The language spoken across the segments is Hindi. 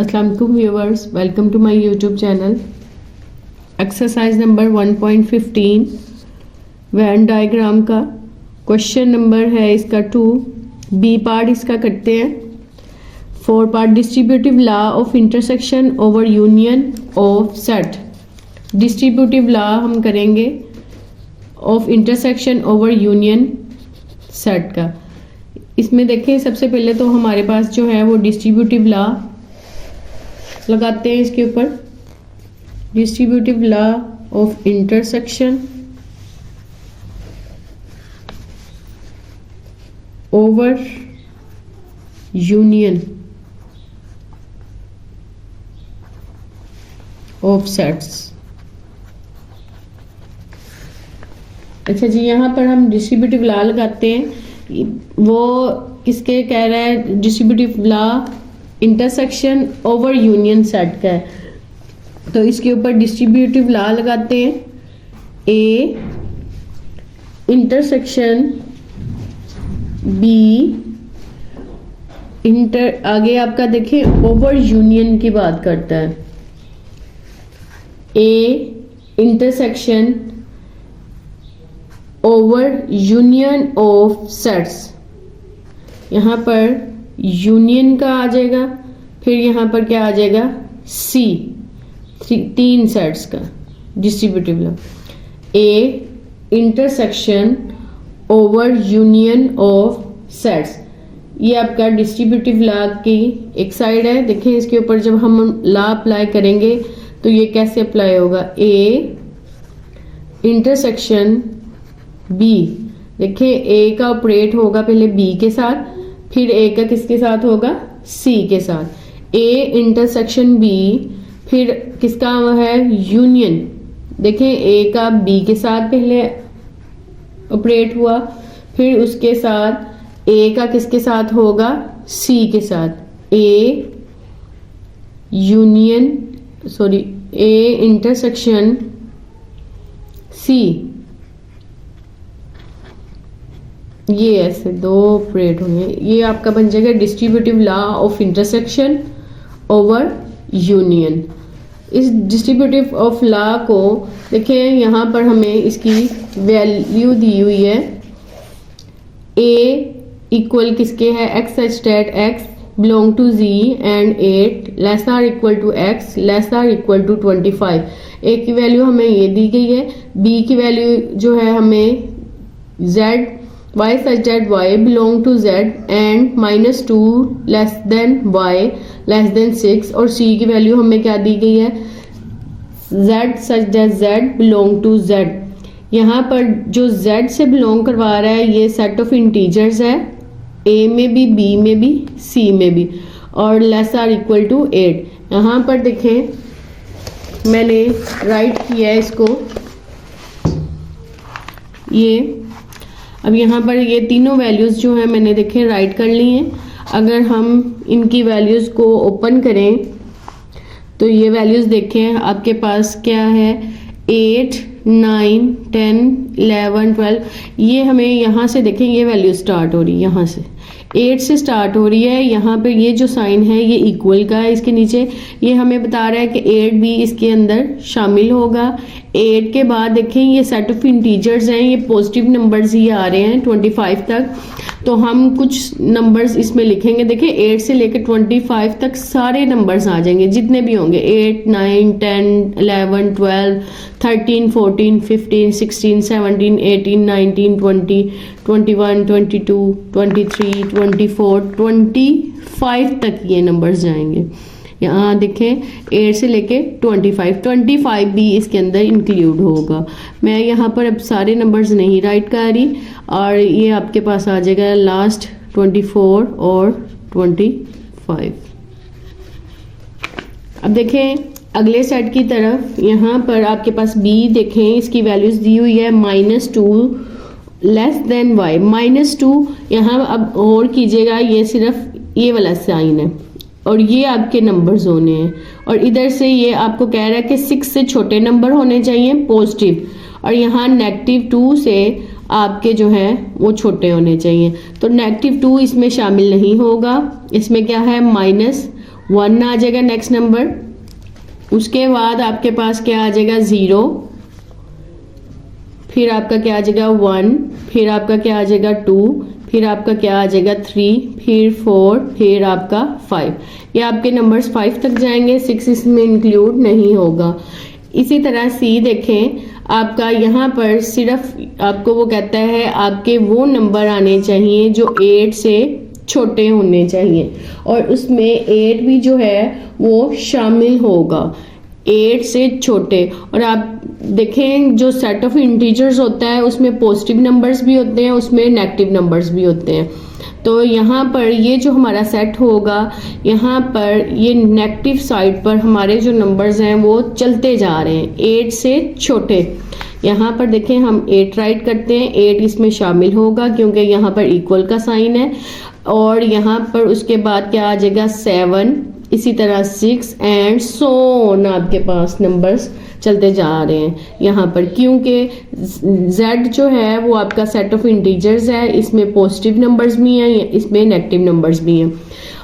अस्सलाम वालेकुम viewers, welcome to my YouTube channel. Exercise number 1.15 Venn diagram का क्वेश्चन नंबर है इसका 2। बी पार्ट इसका करते हैं। 4 part distributive law of intersection over union of set. Distributive law हम करेंगे of intersection over union set का। इसमें देखें, सबसे पहले तो हमारे पास जो है वो डिस्ट्रीब्यूटिव लॉ लगाते हैं इसके ऊपर। Distributive law of intersection over union of sets. अच्छा जी, यहां पर हम डिस्ट्रीब्यूटिव लॉ लगाते हैं। वो किसके कह रहा है? Distributive law intersection over union set का है। तो इसके ऊपर डिस्ट्रीब्यूटिव लॉ लगाते हैं। ए इंटरसेक्शन बी इंटर, आगे आपका देखें ओवर यूनियन की बात करता है। A intersection over union of sets. यहां पर यूनियन का आ जाएगा, फिर यहां पर क्या आ जाएगा? सी, 3 सेट्स का distributive law. A intersection over union of sets, ये आपका डिस्ट्रीब्यूटिव लॉ की एक साइड है। देखिए इसके ऊपर जब हम लॉ अप्लाई करेंगे तो ये कैसे अप्लाई होगा? ए इंटरसेक्शन बी, देखिए ए का ऑपरेट होगा पहले बी के साथ, फिर ए का किसके साथ होगा? सी के साथ। ए इंटरसेक्शन बी, फिर किसका है? यूनियन। देखिए ए का बी के साथ पहले ऑपरेट हुआ, फिर उसके साथ ए का किसके साथ होगा? सी के साथ। A union A intersection C, ये ऐसे 2 ऑपरेट होंगे। ये आपका बन जाएगा distributive law of intersection over union. इस डिस्ट्रीब्यूटिव ऑफ लॉ को देखिए, यहां पर हमें इसकी वैल्यू दी हुई है। ए इक्वल किसके है? X such that X belong to G and 8 less or equal to X less or equal to 25। A की वैल्यू हमें ये दी गई है। बी की वैल्यू जो है हमें Z y such that y belong to z and -2 less than y less than 6। और c की वैल्यू हमें क्या दी गई है? z such that z belong to z। यहाँ पर जो z से बिलोंग करवा रहा है ये सेट ऑफ इंटीजर्स है, a में भी, b में भी, c में भी, और लेस आर इक्वल टू 8। यहाँ पर देखें मैंने राइट किया है इसको। ये अब यहाँ पर ये तीनों वैल्यूज जो है मैंने देखे राइट कर ली हैं। अगर हम इनकी वैल्यूज को ओपन करें तो ये वैल्यूज देखें आपके पास क्या है? 8, 9, 10, 11, 12। ये हमें यहाँ से देखें ये वैल्यू स्टार्ट हो रही है, यहाँ से 8 से स्टार्ट हो रही है। यहाँ पे ये जो साइन है ये इक्वल का है इसके नीचे। ये हमें बता रहा है कि 8 भी इसके अंदर शामिल होगा। 8 के बाद देखें ये सेट ऑफ इंटीजर्स हैं, ये पॉजिटिव नंबर्स ही आ रहे हैं 25 तक। तो हम कुछ नंबर्स इसमें लिखेंगे। देखिए 8 से लेकर 25 तक सारे नंबर्स आ जाएंगे जितने भी होंगे। 8, 9, 10, 11, 12, 13, 14, 15, 16, 17, 18, 19, 20, 21, 22, 23, 24, 25 तक ये नंबर्स जाएंगे। यहाँ देखें 8 से लेके 25 भी इसके अंदर इंक्लूड होगा। मैं यहाँ पर अब सारे नंबर्स नहीं राइट कर रही, और ये आपके पास आ जाएगा लास्ट 24 और 25। अब देखें अगले सेट की तरफ। यहाँ पर आपके पास बी देखें, इसकी वैल्यूज दी हुई है -2 लेस देन y। -2 यहाँ अब और कीजिएगा, ये सिर्फ ये वाला साइन है और ये आपके नंबर्स होने हैं। और इधर से ये आपको कह रहा है कि 6 से छोटे नंबर होने चाहिए पॉजिटिव, और यहाँ -2 से आपके जो है वो छोटे होने चाहिए। तो -2 इसमें शामिल नहीं होगा। इसमें क्या है? 1 आ जाएगा नेक्स्ट नंबर। उसके बाद आपके पास क्या आ जाएगा 0, फिर आपका क्या आ जाएगा 1, फिर आपका क्या आ जाएगा 2, फिर आपका क्या आ जाएगा 3, फिर 4, फिर आपका 5। ये आपके नंबर्स 5 तक जाएंगे, 6 इसमें इंक्लूड नहीं होगा। इसी तरह सी देखें, आपका यहाँ पर सिर्फ आपको वो कहता है आपके वो नंबर आने चाहिए जो 8 से छोटे होने चाहिए, और उसमें 8 भी जो है वो शामिल होगा, 8 से छोटे। और आप देखें जो सेट ऑफ इंटीजर्स होता है उसमें पॉजिटिव नंबर्स भी होते हैं, उसमें नेगेटिव नंबर्स भी होते हैं। तो यहाँ पर ये जो हमारा सेट होगा, यहाँ पर ये नेगेटिव साइड पर हमारे जो नंबर्स हैं वो चलते जा रहे हैं 8 से छोटे। यहाँ पर देखें हम 8 राइट करते हैं, 8 इसमें शामिल होगा क्योंकि यहाँ पर इक्वल का साइन है। और यहाँ पर उसके बाद क्या आ जाएगा 7, इसी तरह 6 एंड सो ऑन आपके पास नंबर्स चलते जा रहे हैं यहाँ पर, क्योंकि z जो है वो आपका सेट ऑफ इंटीजर्स है, इसमें पॉजिटिव नंबर्स भी हैं, इसमें नेगेटिव नंबर्स भी हैं,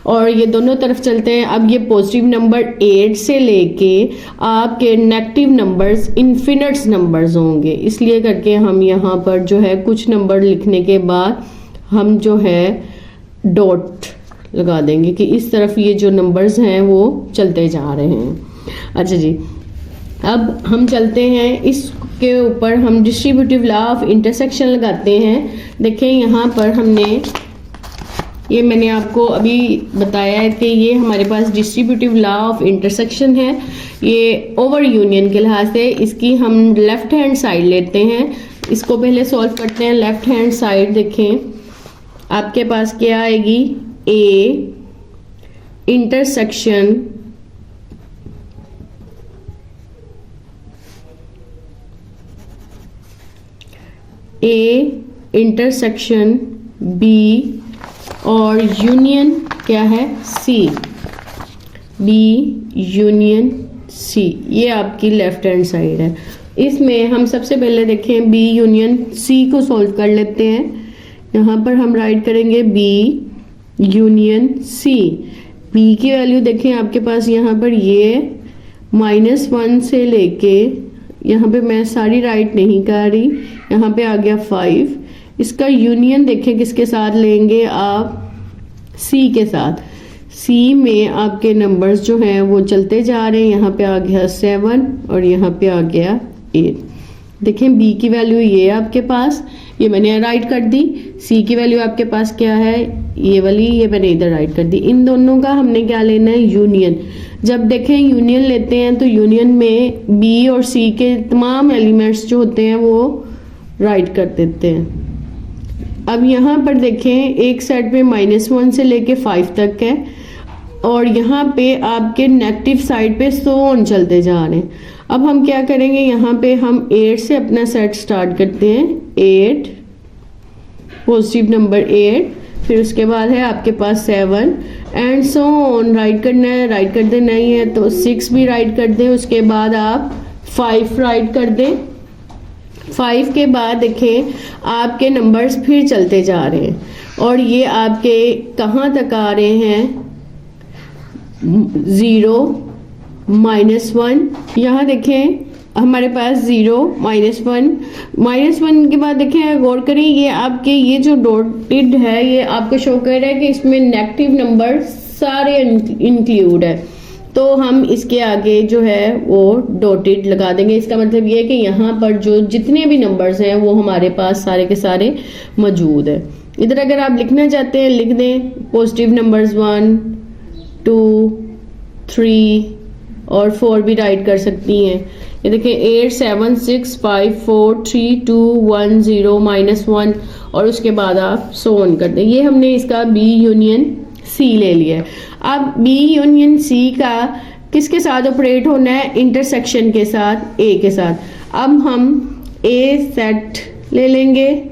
और ये दोनों तरफ चलते हैं। अब ये पॉजिटिव नंबर 8 से लेके आपके नेगेटिव नंबर्स इन्फिनिट्स नंबर्स होंगे, इसलिए करके हम यहाँ पर जो है कुछ नंबर लिखने के बाद हम जो है डॉट लगा देंगे कि इस तरफ ये जो नंबर्स हैं वो चलते जा रहे हैं। अच्छा जी, अब हम चलते हैं इसके ऊपर, हम डिस्ट्रीब्यूटिव लॉ ऑफ इंटरसेक्शन लगाते हैं। देखें यहाँ पर हमने ये मैंने आपको अभी बताया है कि ये हमारे पास डिस्ट्रीब्यूटिव लॉ ऑफ इंटरसेक्शन है, ये ओवर यूनियन के लिहाज से। इसकी हम लेफ्ट हैंड साइड लेते हैं, इसको पहले सॉल्व करते हैं। लेफ्ट हैंड साइड देखें आपके पास क्या आएगी, ए इंटरसेक्शन बी और यूनियन क्या है सी, बी यूनियन सी, ये आपकी लेफ्ट हैंड साइड है। इसमें हम सबसे पहले देखें बी यूनियन सी को सॉल्व कर लेते हैं। यहाँ पर हम राइट करेंगे बी यूनियन सी। बी की वैल्यू देखें आपके पास यहाँ पर ये -1 से लेके, यहाँ पे मैं सारी राइट नहीं कर रही, यहाँ पे आ गया 5। इसका यूनियन देखें किसके साथ लेंगे आप, सी के साथ। सी में आपके नंबर्स जो हैं वो चलते जा रहे हैं, यहाँ पे आ गया 7 और यहाँ पे आ गया 8। देखें बी की वैल्यू ये आपके पास, ये मैंने राइट कर दी। सी की वैल्यू आपके पास क्या है, ये वाली, ये मैंने इधर राइट कर दी। इन दोनों का हमने क्या लेना है, यूनियन। जब देखें यूनियन लेते हैं तो यूनियन में बी और सी के तमाम एलिमेंट्स जो होते हैं वो राइट कर देते हैं। अब यहाँ पर देखें एक साइड पे -1 से लेके 5 तक है, और यहाँ पे आपके नेगेटिव साइड पे सो ऑन चलते जा रहे हैं। अब हम क्या करेंगे, यहाँ पे हम 8 से अपना सेट स्टार्ट करते हैं। 8 पॉजिटिव नंबर 8, फिर उसके बाद है आपके पास 7 एंड सो ऑन। राइट करना है, राइट कर देना ही है तो 6 भी राइट कर दें। उसके बाद आप 5 राइट कर दें। 5 के बाद देखें आपके नंबर्स फिर चलते जा रहे हैं, और ये आपके कहाँ तक आ रहे हैं, 0 -1। यहाँ देखें हमारे पास 0 -1 के बाद देखें, गौर करें ये आपके ये जो डॉटेड है ये आपको शो कर रहा है कि इसमें नेगेटिव नंबर सारे इंक्लूड है, तो हम इसके आगे जो है वो डॉटेड लगा देंगे। इसका मतलब ये है कि यहाँ पर जो जितने भी नंबर्स हैं वो हमारे पास सारे के सारे मौजूद है। इधर अगर आप लिखना चाहते हैं लिख दें, पॉजिटिव नंबर्स 1 2 3 और 4 भी राइट कर सकती हैं। ये देखें 8 7 6 5 4 3 2 1 0 -1, और उसके बाद आप सो ऑन कर दें। ये हमने इसका बी यूनियन सी ले लिया है। अब बी यूनियन सी का किसके साथ ऑपरेट होना है, इंटरसेक्शन के साथ, ए के साथ। अब हम ए सेट ले लेंगे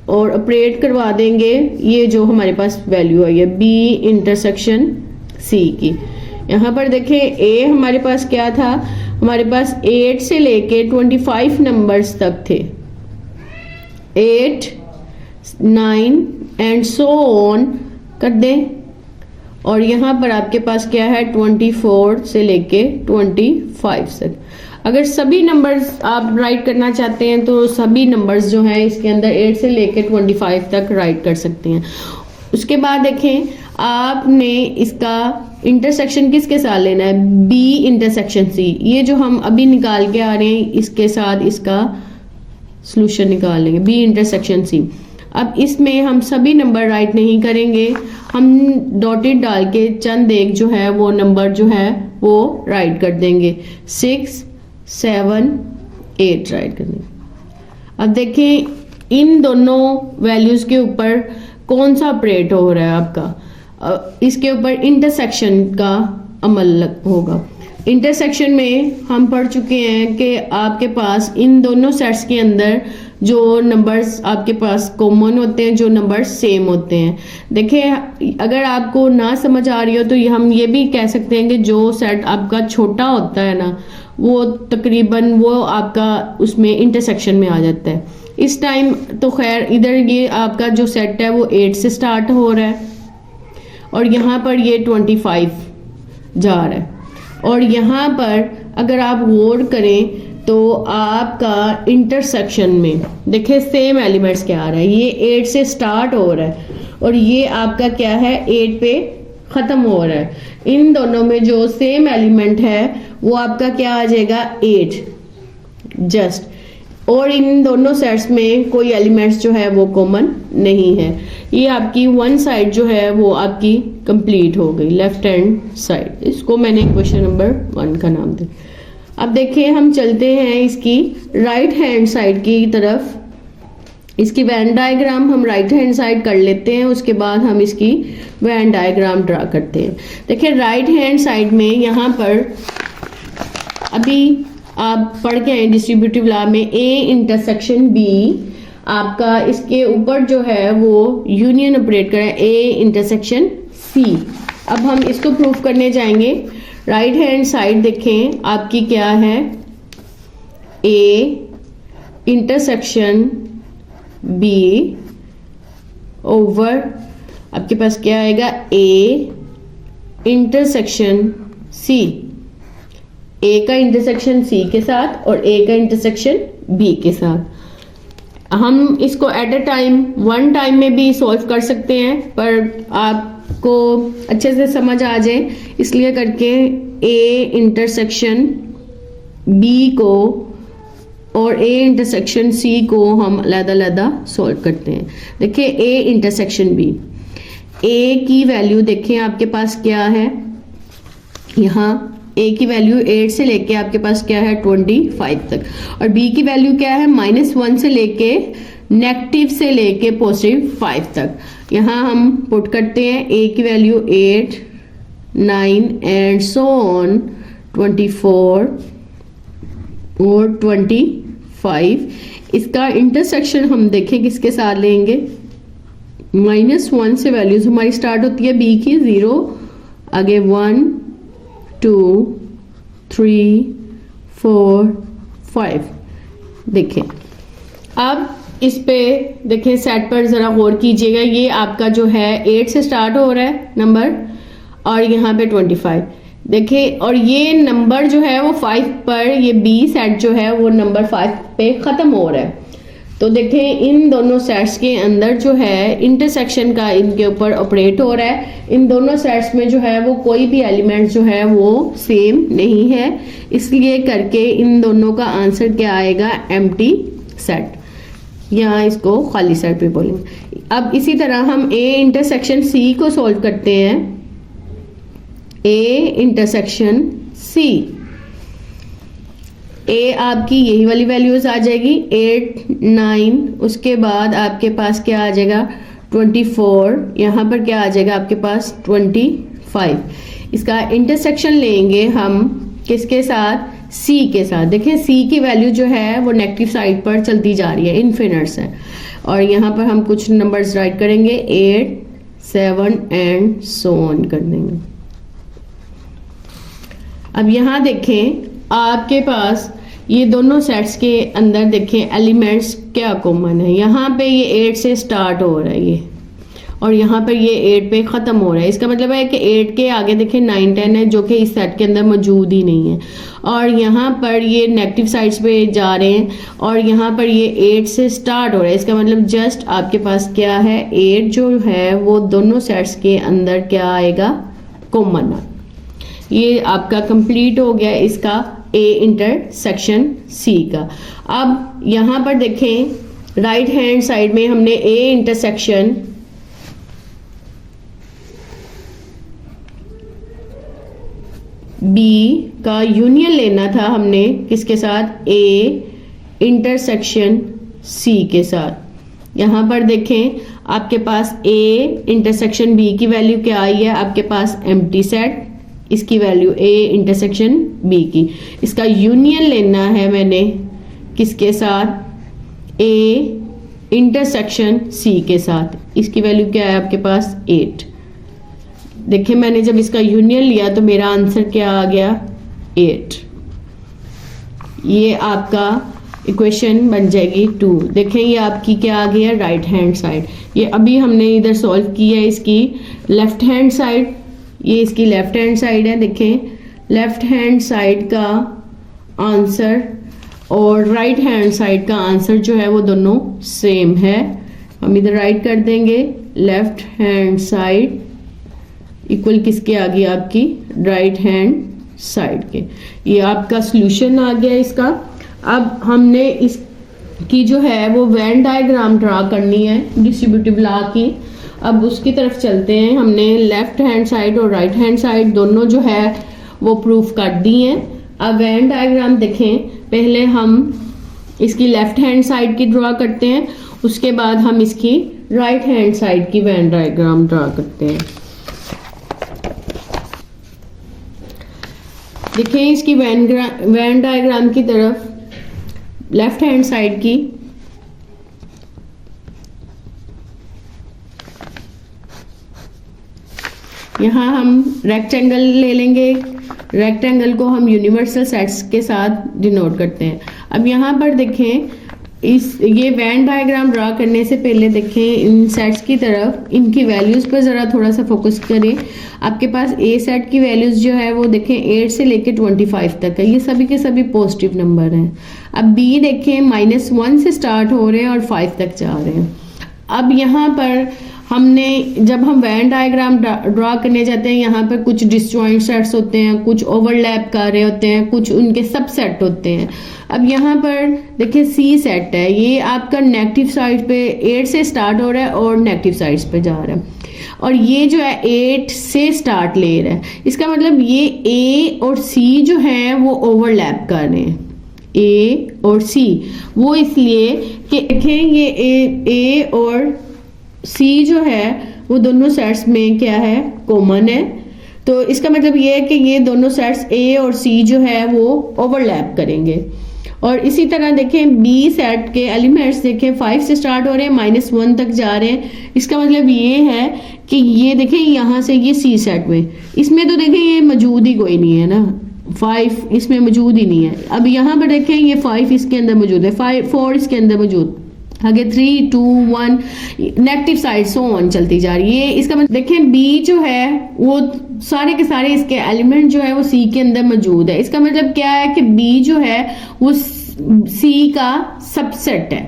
और ऑपरेट करवा देंगे ये जो हमारे पास वैल्यू आई है बी इंटरसेक्शन सी की। यहाँ पर देखें ए हमारे पास क्या था, हमारे पास 8 से लेके 25 नंबर्स तक थे, 8 9 एंड सो ऑन कर दें। और यहाँ पर आपके पास क्या है 24 से लेके 25 तक। अगर सभी नंबर्स आप राइट करना चाहते हैं तो सभी नंबर्स जो हैं इसके अंदर 8 से लेके 25 तक राइट कर सकते हैं। उसके बाद देखें आपने इसका इंटरसेक्शन किसके साथ लेना है, बी इंटरसेक्शन सी। ये जो हम अभी निकाल के आ रहे हैं इसके साथ इसका सॉल्यूशन निकाल लेंगे, बी इंटरसेक्शन सी। अब इसमें हम सभी नंबर राइट नहीं करेंगे, हम डॉटेड डाल के चंद एक जो है वो नंबर जो है वो राइट कर देंगे, 6, 7, 8 राइट कर देंगे। अब देखें इन दोनों वैल्यूज के ऊपर कौन सा ऑपरेट हो रहा है आपका, इसके ऊपर इंटरसेक्शन का अमल होगा। इंटरसेक्शन में हम पढ़ चुके हैं कि आपके पास इन दोनों सेट्स के अंदर जो नंबर्स आपके पास कॉमन होते हैं, जो नंबर सेम होते हैं। देखिए अगर आपको ना समझ आ रही हो तो हम ये भी कह सकते हैं कि जो सेट आपका छोटा होता है ना वो तकरीबन वो आपका उसमें इंटरसेक्शन में आ जाता है। इस टाइम तो खैर इधर ये आपका जो सेट है वो 8 से स्टार्ट हो रहा है और यहाँ पर ये 25 जा रहा है। और यहाँ पर अगर आप गौर करें तो आपका इंटरसेक्शन में देखिए सेम एलिमेंट्स क्या आ रहा है, ये 8 से स्टार्ट हो रहा है और ये आपका क्या है 8 पे खत्म हो रहा है। इन दोनों में जो सेम एलिमेंट है वो आपका क्या आ जाएगा 8 जस्ट, और इन दोनों सेट्स में कोई एलिमेंट्स जो है वो कॉमन नहीं है। ये आपकी वन साइड जो है वो आपकी कंप्लीट हो गई, लेफ्ट हैंड साइड। इसको मैंने क्वेश्चन नंबर 1 का नाम दिया। अब देखिए हम चलते हैं इसकी राइट हैंड साइड की तरफ। इसकी वेन डायग्राम हम राइट हैंड साइड कर लेते हैं, उसके बाद हम इसकी वेन डायग्राम ड्रा करते हैं। देखिए राइट हैंड साइड में यहाँ पर अभी आप पढ़ के आए डिस्ट्रीब्यूटिव लॉ में A इंटरसेक्शन B आपका इसके ऊपर जो है वो यूनियन ऑपरेट कर रहा है A इंटरसेक्शन C। अब हम इसको प्रूफ करने जाएंगे। राइट हैंड साइड देखें आपकी क्या है A इंटरसेक्शन B ओवर आपके पास क्या आएगा A इंटरसेक्शन C। A का इंटरसेक्शन C के साथ और A का इंटरसेक्शन B के साथ। हम इसको at a time one time में भी सॉल्व कर सकते हैं, पर आपको अच्छे से समझ आ जाए इसलिए करके A इंटरसेक्शन B को और A इंटरसेक्शन C को हम अलग-अलग सॉल्व करते हैं। देखिए A इंटरसेक्शन B, A की वैल्यू देखें आपके पास क्या है, यहाँ A की वैल्यू 8 से लेके आपके पास क्या है 25 तक, और B की वैल्यू क्या है -1 से लेके नेगेटिव से लेके पॉजिटिव 5 तक। यहाँ हम पुट करते हैं A की वैल्यू 8, 9 एंड सो ऑन 24 और 25। इसका इंटरसेक्शन हम देखें किसके साथ लेंगे, -1 से वैल्यूज हमारी स्टार्ट होती है B की 0, आगे 1, 2, 3, 4, 5। देखें अब इस पे देखें सेट पर जरा गौर कीजिएगा। ये आपका जो है 8 से स्टार्ट हो रहा है नंबर और यहाँ पे 25 देखिए, और ये नंबर जो है वो 5 पर, ये B सेट जो है वो नंबर 5 पे खत्म हो रहा है। तो देखें इन दोनों सेट्स के अंदर जो है इंटरसेक्शन का इनके ऊपर ऑपरेट हो रहा है। इन दोनों सेट्स में जो है वो कोई भी एलिमेंट जो है वो सेम नहीं है, इसलिए करके इन दोनों का आंसर क्या आएगा एम्प्टी सेट, यहाँ इसको खाली सेट भी बोलेंगे। अब इसी तरह हम A इंटरसेक्शन C को सॉल्व करते हैं। A इंटरसेक्शन C, A आपकी यही वाली वैल्यूज आ जाएगी 8, 9, उसके बाद आपके पास क्या आ जाएगा 24, यहाँ पर क्या आ जाएगा आपके पास 25। इसका इंटरसेक्शन लेंगे हम किसके साथ, C के साथ। देखें C की वैल्यू जो है वो नेगेटिव साइड पर चलती जा रही है, इनफिनिट्स है, और यहाँ पर हम कुछ नंबर्स राइट करेंगे 8, 7 एंड सो ऑन कर देंगे। अब यहाँ देखें आपके पास ये दोनों सेट्स के अंदर देखें एलिमेंट्स क्या कॉमन है। यहाँ पे ये 8 से स्टार्ट हो रहा है ये, और यहाँ पर ये 8 पे ख़त्म हो रहा है। इसका मतलब है कि 8 के आगे देखें 9 10 है जो कि इस सेट के अंदर मौजूद ही नहीं है। और यहाँ पर ये नेगेटिव साइड्स पे जा रहे हैं और यहाँ पर ये 8 से स्टार्ट हो रहा है। इसका मतलब जस्ट आपके पास क्या है, 8 जो है वो दोनों सेट्स के अंदर क्या आएगा, कॉमन। ये आपका कंप्लीट हो गया इसका A इंटरसेक्शन C का। अब यहाँ पर देखें राइट हैंड साइड में हमने A इंटरसेक्शन B का यूनियन लेना था हमने किसके साथ, A इंटरसेक्शन C के साथ। यहाँ पर देखें आपके पास A इंटरसेक्शन B की वैल्यू क्या आई है, आपके पास एम्प्टी सेट, इसकी वैल्यू A इंटरसेक्शन B की। इसका यूनियन लेना है मैंने किसके साथ, A इंटरसेक्शन C के साथ। इसकी वैल्यू क्या है आपके पास 8। देखिए मैंने जब इसका यूनियन लिया तो मेरा आंसर क्या आ गया, 8। ये आपका इक्वेशन बन जाएगी 2। देखें ये आपकी क्या आ गई है, राइट हैंड साइड। ये अभी हमने इधर सॉल्व की है इसकी लेफ्ट हैंड साइड, ये इसकी लेफ्ट हैंड साइड है। देखें लेफ्ट हैंड साइड का आंसर और राइट हैंड साइड का आंसर जो है वो दोनों सेम है। हम इधर राइट कर देंगे, लेफ्ट हैंड साइड इक्वल किसके आ गई, आपकी राइट हैंड साइड के। ये आपका सॉल्यूशन आ गया इसका। अब हमने इसकी जो है वो वेन डायग्राम ड्रा करनी है डिस्ट्रीब्यूटिव लॉ की। अब उसकी तरफ चलते हैं। हमने लेफ्ट हैंड साइड और राइट हैंड साइड दोनों जो है वो प्रूफ कर दी हैं। अब वेन डायग्राम देखें, पहले हम इसकी लेफ्ट हैंड साइड की ड्रा करते हैं, उसके बाद हम इसकी राइट हैंड साइड की वेन डायग्राम ड्रा करते हैं। देखें इसकी वेन डायग्राम की तरफ लेफ्ट हैंड साइड की यहाँ हम रेक्टेंगल ले लेंगे। रेक्टेंगल को हम यूनिवर्सल सेट्स के साथ डिनोट करते हैं। अब यहाँ पर देखें ये वेन डायग्राम ड्रा करने से पहले देखें इन सेट्स की तरफ, इनकी वैल्यूज पर ज़रा थोड़ा सा फोकस करें। आपके पास A सेट की वैल्यूज जो है वो देखें 8 से लेके 25 तक है, ये सभी के सभी पॉजिटिव नंबर हैं। अब B देखें -1 से स्टार्ट हो रहे हैं और 5 तक जा रहे हैं। अब यहाँ पर हमने जब हम वेन डायग्राम ड्रा करने जाते हैं, यहाँ पर कुछ डिसजॉइंट सेट्स होते हैं, कुछ ओवरलैप कर रहे होते हैं, कुछ उनके सबसेट होते हैं। अब यहाँ पर देखिए C सेट है, ये आपका नेगेटिव साइड पे 8 से स्टार्ट हो रहा है और नेगेटिव साइड्स पे जा रहा है। और ये जो है 8 से स्टार्ट ले रहा है। इसका मतलब ये A और C जो है वो ओवरलैप कर रहे हैं, A और C। वो इसलिए कि देखें ये A और C जो है वो दोनों सेट्स में क्या है, कॉमन है। तो इसका मतलब ये है कि ये दोनों सेट्स A और C जो है वो ओवरलैप करेंगे। और इसी तरह देखें B सेट के एलिमेंट्स देखें 5 से स्टार्ट हो रहे हैं, -1 तक जा रहे हैं। इसका मतलब ये है कि ये देखें यहाँ से ये C सेट में, इसमें तो देखें ये मौजूद ही कोई नहीं है ना, 5 इसमें मौजूद ही नहीं है। अब यहाँ पर देखें ये 5 इसके अंदर मौजूद है, 4 इसके अंदर मौजूद, आगे 3 2 1 नेगेटिव साइड सो ऑन चलती जा रही है। इसका मतलब देखें B जो है वो सारे के सारे इसके एलिमेंट जो है वो C के अंदर मौजूद है। इसका मतलब क्या है कि B जो है वो C का सबसेट है,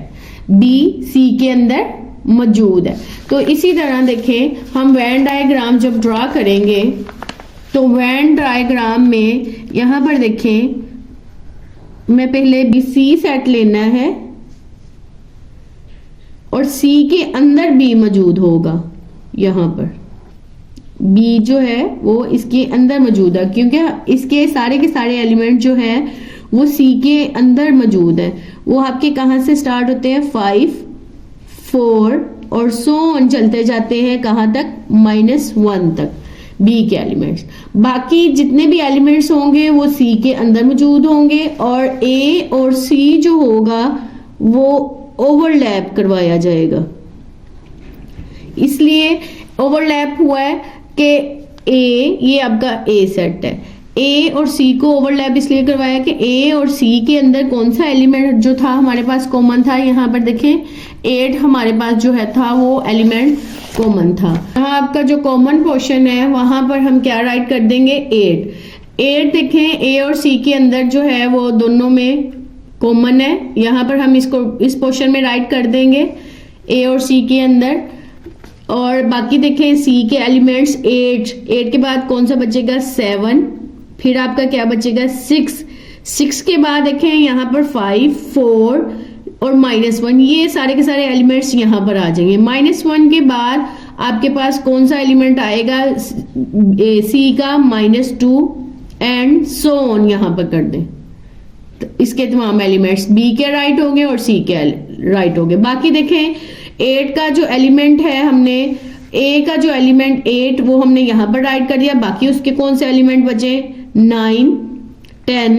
B C के अंदर मौजूद है। तो इसी तरह देखें हम वेन डायग्राम जब ड्रा करेंगे तो वेन डायग्राम में यहाँ पर देखें मैं पहले B C सेट लेना है और C के अंदर B मौजूद होगा। यहाँ पर B जो है वो इसके अंदर मौजूद है, क्योंकि इसके सारे के सारे एलिमेंट जो है वो C के अंदर मौजूद है। वो आपके कहाँ से स्टार्ट होते हैं, 5 4 और सो ऑन चलते जाते हैं कहाँ तक, -1 तक B के एलिमेंट्स। बाकी जितने भी एलिमेंट्स होंगे वो C के अंदर मौजूद होंगे और A और C जो होगा वो ओवरलैप करवाया जाएगा। इसलिए ओवरलैप हुआ है कि A ये आपका A सेट है, ए और सी को ओवरलैप इसलिए करवाया कि ए और सी के अंदर कौन सा एलिमेंट जो था हमारे पास कॉमन था। यहाँ पर देखें 8 हमारे पास जो है था वो एलिमेंट कॉमन था। यहाँ आपका जो कॉमन पोर्शन है वहां पर हम क्या राइट कर देंगे 8 देखें ए और सी के अंदर जो है वो दोनों में कॉमन है। यहाँ पर हम इसको इस पोर्शन में राइट कर देंगे ए और सी के अंदर। और बाकी देखें सी के एलिमेंट्स 8 के बाद कौन सा बचेगा 7, फिर आपका क्या बचेगा 6 के बाद देखें यहाँ पर 5, 4 और -1, ये सारे के सारे एलिमेंट्स यहाँ पर आ जाएंगे। -1 के बाद आपके पास कौन सा एलिमेंट आएगा सी का -2 एंड सो ऑन यहाँ पर कर दें। तो इसके तमाम एलिमेंट्स बी के राइट हो गए और सी के राइट हो गए। बाकी देखें 8 का जो एलिमेंट है हमने ए का जो एलिमेंट 8 वो हमने यहाँ पर राइट कर दिया। बाकी उसके कौन से एलिमेंट बचे 9, 10,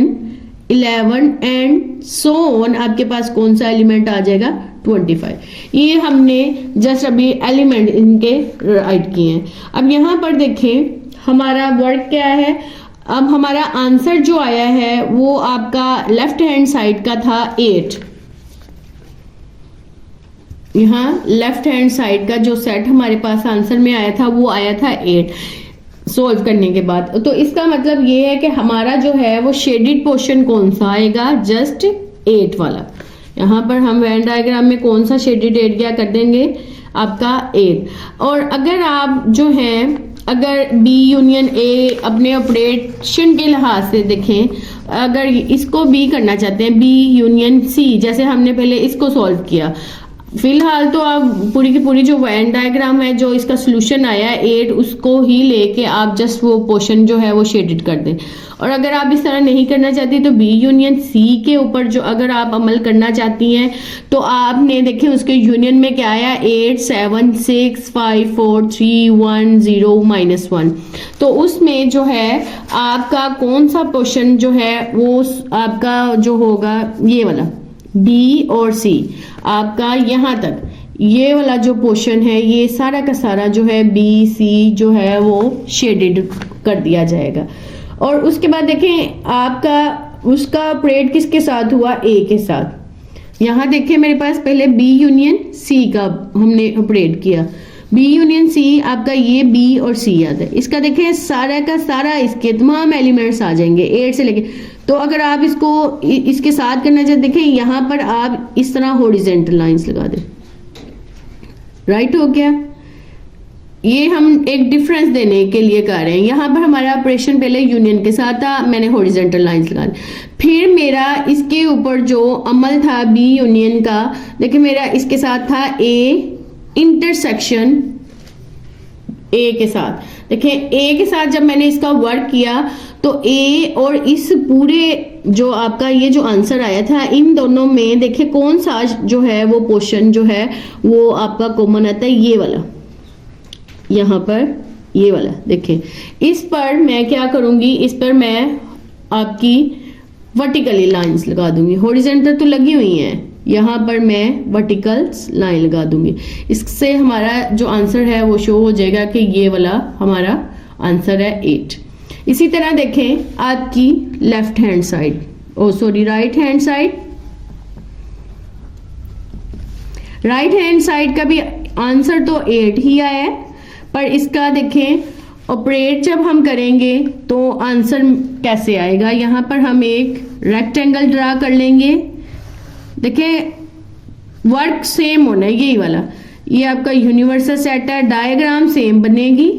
11 एंड सो ऑन। आपके पास कौन सा एलिमेंट आ जाएगा 25। ये हमने जस्ट अभी एलिमेंट इनके राइट किए हैं। अब यहाँ पर देखें हमारा वर्क क्या है। अब हमारा आंसर जो आया है वो आपका लेफ्ट हैंड साइड का था 8। यहाँ लेफ्ट हैंड साइड का जो सेट हमारे पास आंसर में आया था वो आया था 8 सोल्व करने के बाद। तो इसका मतलब ये है कि हमारा जो है वो शेडेड पोर्शन कौन सा आएगा जस्ट 8 वाला। यहाँ पर हम वेन डायग्राम में कौन सा शेडेड एरिया कर देंगे आपका 8। और अगर आप जो है अगर बी यूनियन ए अपने ऑपरेशन के लिहाज से देखें, अगर इसको बी करना चाहते हैं बी यूनियन सी जैसे हमने पहले इसको सॉल्व किया, फिलहाल तो आप पूरी की पूरी जो वेन डायग्राम है जो इसका सोल्यूशन आया है 8 उसको ही लेके आप जस्ट वो पोर्शन जो है वो शेडेड कर दें। और अगर आप इस तरह नहीं करना चाहती तो बी यूनियन सी के ऊपर जो अगर आप अमल करना चाहती हैं तो आपने देखें उसके यूनियन में क्या आया 8, 7, 6, 5, 4, 3, 1, 0, -1। तो उसमें जो है आपका कौन सा पोर्शन जो है वो आपका जो होगा ये वाला बी और सी, आपका यहाँ तक ये वाला जो पोर्शन है ये सारा का सारा जो है बी सी जो है वो शेडेड कर दिया जाएगा। और उसके बाद देखें आपका उसका ऑपरेट किसके साथ हुआ ए के साथ। यहाँ देखें मेरे पास पहले बी यूनियन सी का हमने ऑपरेट किया। बी यूनियन सी आपका ये बी और सी आता है। इसका देखें सारा का सारा इसके तमाम एलिमेंट्स आ जाएंगे 8 से लेके। तो अगर आप इसको इसके साथ करना चाहते देखें यहाँ पर आप इस तरह हॉरिजॉन्टल लाइंस लगा दें, राइट हो गया। ये हम एक डिफरेंस देने के लिए कर रहे हैं। यहाँ पर हमारा ऑपरेशन पहले यूनियन के साथ था, मैंने हॉरिजॉन्टल लाइंस लगा दी। फिर मेरा इसके ऊपर जो अमल था बी यूनियन का, देखिए मेरा इसके साथ था ए इंटरसेक्शन ए के साथ। देखें ए के साथ जब मैंने इसका वर्क किया तो ए और इस पूरे जो आपका ये जो आंसर आया था इन दोनों में देखिए कौन सा जो है वो पोर्शन जो है वो आपका कॉमन आता है ये वाला। यहाँ पर ये वाला देखें, इस पर मैं क्या करूंगी, इस पर मैं आपकी वर्टिकली लाइंस लगा दूंगी। हॉरिजॉन्टल तो लगी हुई हैं, यहाँ पर मैं वर्टिकल लाइन लगा दूंगी। इससे हमारा जो आंसर है वो शो हो जाएगा कि ये वाला हमारा आंसर है 8। इसी तरह देखें आपकी left hand side, oh sorry right hand side. Right hand side का भी आंसर तो 8 ही आया है, पर इसका देखें ऑपरेट जब हम करेंगे तो आंसर कैसे आएगा। यहाँ पर हम एक रेक्टेंगल ड्रा कर लेंगे। देखें वर्क सेम होना है, यही वाला ये आपका यूनिवर्सल सेट है, डायग्राम सेम बनेगी।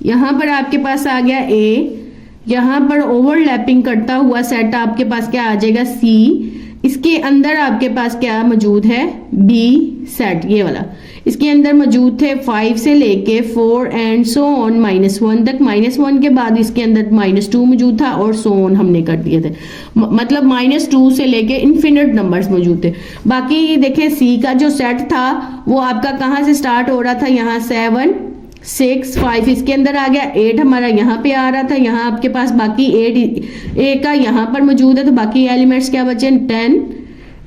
यहाँ पर आपके पास आ गया ए, यहाँ पर ओवरलैपिंग करता हुआ सेट आपके पास क्या आ जाएगा सी, इसके अंदर आपके पास क्या मौजूद है बी सेट ये वाला। इसके अंदर मौजूद थे 5 से लेके 4 एंड सो ऑन -1 तक। -1 के बाद इसके अंदर -2 मौजूद था और सो ऑन हमने कर दिए थे, मतलब -2 से लेके इन्फिनिट नंबर्स मौजूद थे। बाकी देखें सी का जो सेट था वो आपका कहाँ से स्टार्ट हो रहा था, यहाँ 7, 6, 5 इसके अंदर आ गया, 8 हमारा यहाँ पे आ रहा था। यहाँ आपके पास बाकी 8 ए का यहाँ पर मौजूद है, तो बाकी एलिमेंट्स क्या बचे 10,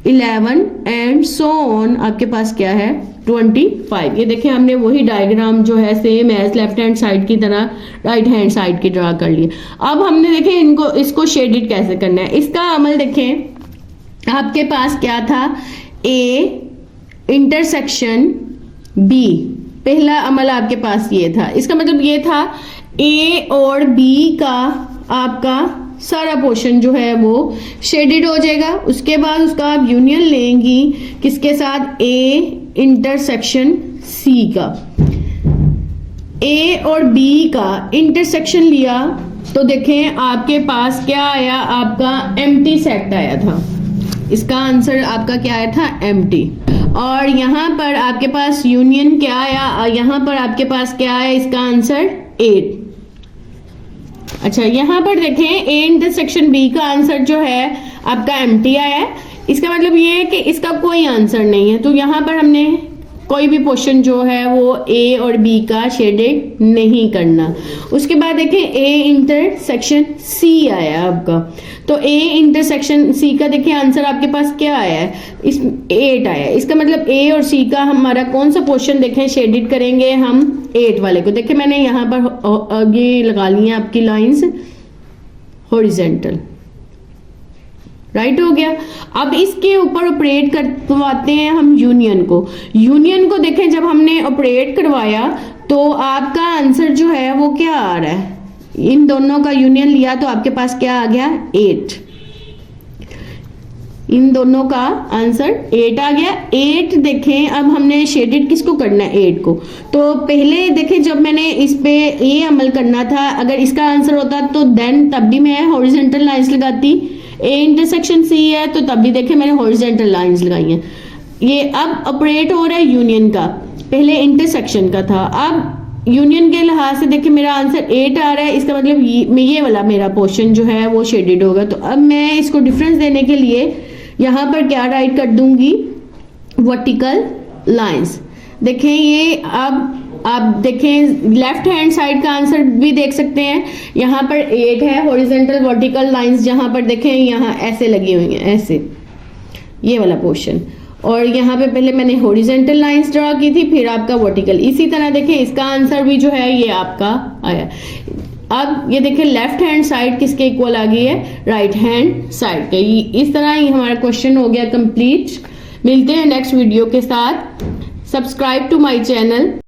11 एंड सो ऑन आपके पास क्या है 25। ये देखिए हमने वही डायग्राम जो है same as left hand side की तरह राइट हैंड साइड की ड्रा कर लिया। अब हमने देखे इसको शेडेड कैसे करना है। इसका अमल देखें, आपके पास क्या था, ए इंटरसेक्शन बी, पहला अमल आपके पास ये था। इसका मतलब ये था ए और बी का आपका सारा पोर्शन जो है वो शेडेड हो जाएगा। उसके बाद उसका आप यूनियन लेंगी किसके साथ, ए इंटरसेक्शन सी का। ए और बी का इंटरसेक्शन लिया तो देखें आपके पास क्या आया, आपका एम्प्टी सेट आया था। इसका आंसर आपका क्या आया था, एम्प्टी। और यहाँ पर आपके पास यूनियन क्या आया, यहाँ पर आपके पास क्या आया, इसका आंसर 8। अच्छा यहाँ पर देखें ए इंटरसेक्शन बी का आंसर जो है आपका एम्प्टी आया है। इसका मतलब ये है कि इसका कोई आंसर नहीं है, तो यहाँ पर हमने कोई भी पोर्शन जो है वो ए और बी का शेडेड नहीं करना। उसके बाद देखें ए इंटरसेक्शन सी आया आपका, तो ए इंटरसेक्शन सी का देखिए आंसर आपके पास क्या आया है, इस 8 आया है। इसका मतलब ए और सी का हमारा कौन सा पोर्शन देखें शेडेड करेंगे हम, 8 वाले को। देखिए मैंने यहाँ पर ये लगा ली है आपकी लाइंस हॉरिजेंटल, राइट हो गया। अब इसके ऊपर ऑपरेट करवाते हैं हम यूनियन को। यूनियन को देखें जब हमने ऑपरेट करवाया तो आपका आंसर जो है वो क्या आ रहा है, इन दोनों का यूनियन लिया तो आपके पास क्या आ गया, 8। इन दोनों का आंसर 8 आ गया। 8 देखें अब हमने शेडेड किसको करना है, 8 को। तो पहले देखें जब मैंने इस पे ये अमल करना था, अगर इसका आंसर होता तो देन तब भी मैं हॉरिजॉन्टल लाइंस लगाती। ए इंटरसेक्शन सी है तो तब भी देखें मैंने हॉरिजॉन्टल लाइंस लगाई हैं। ये अब ऑपरेट हो रहा है यूनियन का, पहले इंटरसेक्शन का था, अब यूनियन के लिहाज से देखिए मेरा आंसर 8 आ रहा है। इसका मतलब ये वाला मेरा पोर्शन जो है वो शेडेड होगा। तो अब मैं इसको डिफरेंस देने के लिए यहाँ पर क्या राइट कर दूंगी, वर्टिकल लाइंस। देखें ये अब आप देखें लेफ्ट हैंड साइड का आंसर भी देख सकते हैं, यहाँ पर 8 है, हॉरिजॉन्टल वर्टिकल लाइंस जहां पर देखें यहाँ ऐसे लगी हुई हैं, ऐसे ये वाला पोर्शन। और यहाँ पे पहले मैंने हॉरिजॉन्टल लाइंस ड्रा की थी, फिर आपका वर्टिकल। इसी तरह देखें इसका आंसर भी जो है ये आपका आया। अब ये देखें लेफ्ट हैंड साइड किसके इक्वल आ गई है, राइट हैंड साइड के। इस तरह ही हमारा क्वेश्चन हो गया कंप्लीट। मिलते हैं नेक्स्ट वीडियो के साथ। Subscribe to my channel.